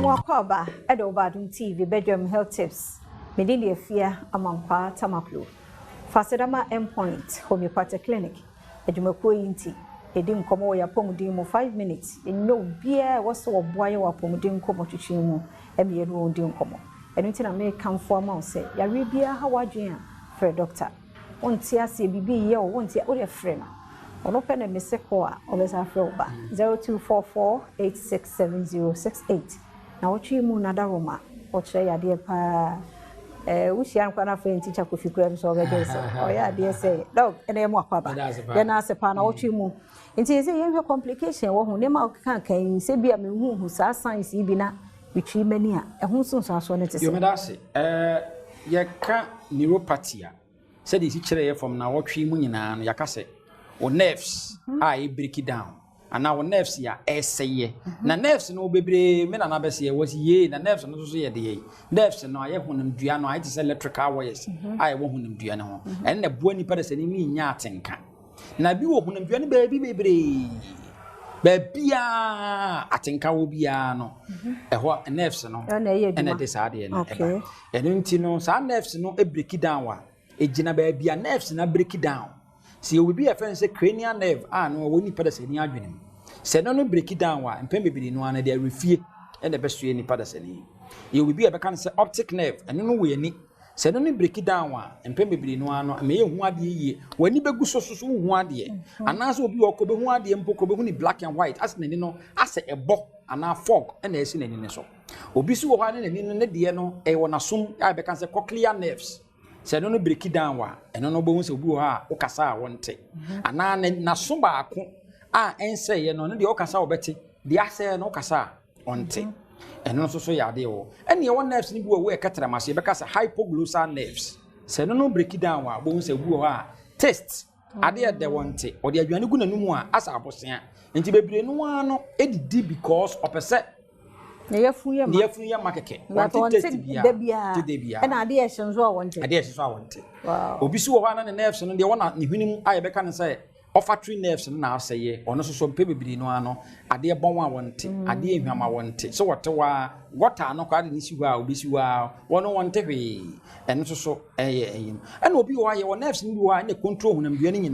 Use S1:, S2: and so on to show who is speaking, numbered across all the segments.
S1: Mwakaba, Adom TV, bedroom health tips. Medini fear amampa tamaklu. Fasedama endpoint, Homeopathic clinic. Ejumeko inti. Edim komo ya pomudin 5 minutes. No beer was so boy wa pomudin komo chichimu. Emi enu ondin komo. Enu na me come for months say, ya ribia hawadjian for a doctor. Won't ya see bibi ye or won't ya or friend. On open a messequa always have 0244-867068. Now what you moon adaroma or say a dear pa wish young pana friend teacher could you grab so again. Oh yeah, dear say dog and then more papa. Then as a pan what you moon. It is a younger complication or who never can say be a me who says science ibina which he many a who soon saw so it is.
S2: You may say, ya can't neuropathy. Said this teacher from now what you moon and yakase. Or nerves, I break it down. And our nerves ya essay. Na nerves no baby, men and abbess was ye, the nerves and also ye. Nerves and I have one Diano, I just electrical wires. I won't him Diano. And the buoni person in me yatinka. Na be open and baby. Baby, I think I will be no. A what nerves no, and a decided. Okay. And you know, some nerves no a break it down. A gina baby, a nerves and a break it down. See, you will be a friend say cranial nerve, no, when you put us in the adrenaline. Say, no, break it down, and maybe no one, and they refuse, and the best way any paddles any. You will be a can say optic nerve, and no way any. Say, no, break it down, and maybe no one, and may one ye, when you be good so one year, and as will be or cobe one year and poco black and white, as no, as a bock and a fog, and there's in any so. Obisu one and in the diano, a one assume I become the cochlear nerves. Say no break it down and no bones of buha okasa wonte ana na so ba ko a ense ye no de okasa obeti de ase no okasa wonte eno so so yade wo ene ye nerves ni bu we katara ma se be kasa hypoglossal nerves say no break it down wa bones of buha test ade de wonte o de adwane gu nanumu a asa abosia enti bebre no ano edidi because opese
S1: Near
S2: market.
S1: But on Debia and idea so I wanted. Idea so I wanted. Wow. Obisu one and nerves and the one at Nihunim I becan say offer 3 nerves and now say or no so baby no ano idea bon wanted. Idea him I wanted. So what are no card in issue Bisu 101 and so and will be why your nerves in the control when I'm beginning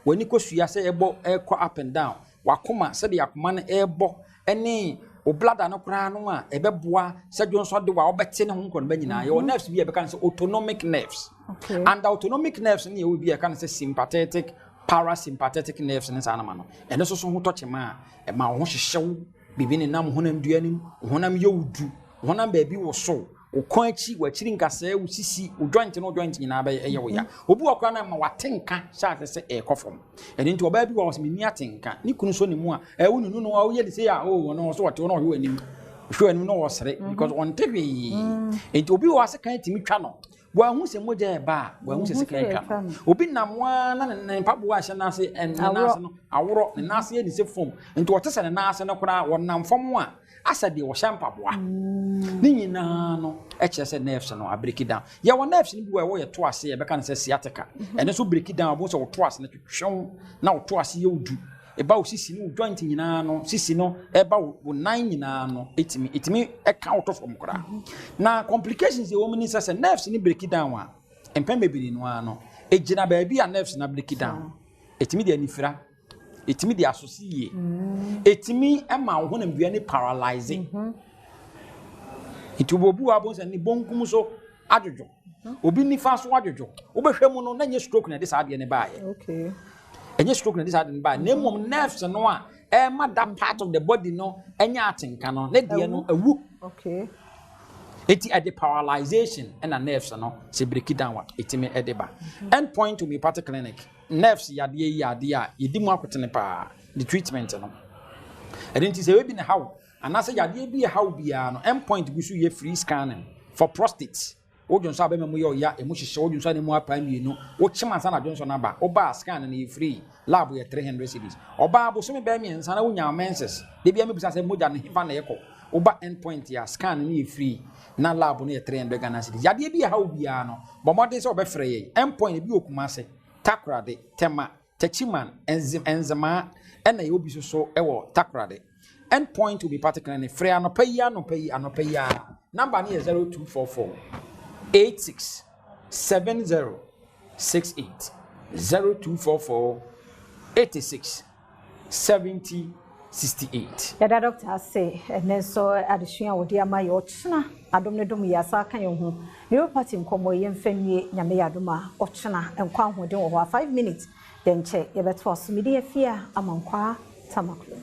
S1: when you go see say air up and down. Wakuma said the Akman airbo any. O blood no kra no a ebeboa sadwo so de wa obete ne ho nkon ba nyina your nerves be can say autonomic nerves. Okay. And autonomic nerves ne will be can say sympathetic parasympathetic nerves ne sanama no ene so ho touch ma e ma ho hyehyew bibi ne nam honam duanim honam yewudu honam ba bi wo so o kon achi wa chiri nkasa wo sisi o joint no joint nyina ba ye wo ya obi okra na ma watenka sha se e kofom ene nti oba bi wo so mini atenka ni kunu so ne mu a e wo nunu no wo ye de say a o no so wote no ho anim hwe anim no wo sere because on tv enti obi wo ase kan timi twa no wa hu se moja e ba wa hu se kan twa obi namwa na ne pabo a hye na se en na se no aworo ne na se ye ni se fom enti wote se ne na se no kra wonam fom a asa de wo shampaboa ni nyina no e kire se nerves no a break it down ya wo nerves ni bi wo ye to ase ye be kan se sciatica ene so break it down bo so wo to ase na twetwon na wo to ase ye odu e ba wo sisi ni joint nyina no sisi no e ba wo nine nyina no etimi e ka wo to from kra na complications e wo mini se nerves ni break it down a empem bebiri no ano e gina ba bi a nerves na break it down etimi de anifira etimi de associate etimi ema wo honam bia ni paralyzing itubobu abonsa ni bonkum so adwojo obi ni fa so adwojo obehwemu no na nye stroke na de sa ade ne baaye okay enye stroke na de sa ade ne baaye na mom nerves no a ema that part of the body no enya atenka no na de no awu okay eti at the paralyzation and a nerves no se break it down etimi edeba end point to Homeopathic clinic nerves yade a yedi mu akotene pa the treatment no edenti se we bi ne how anase yade bi how bia no end point gu so ye free scanning for prostate ojo nso abema mu ye ya emu hyehye ojo nso ne mu apa mienu wo chima nsa na jonso na ba oba scan na free lab ye 300 cedis oba bo so me ba mi nsa na wonya menses de bia me bisa se moja ne hifa na yeko oba end point ya scan na free na lab no ye 300 Ghana cedis yade bi how bia no bo modern se obefre ye end point bi okuma se takrade tema techiman enzema ena ye obi so ewo takrade End point will be particularly free anopeya. Number is 0244 86 7068 0244 86 7068.
S3: Yeah, doctor say, and then so addition would dear my ochna. Adom ne dum yasa kan yo hu. Neuropathy nkomo ye mfanie nyame yadoma ochna enkwa ho den wo 5 minutes. Then check ye beto so media fear amankwa tamaklo.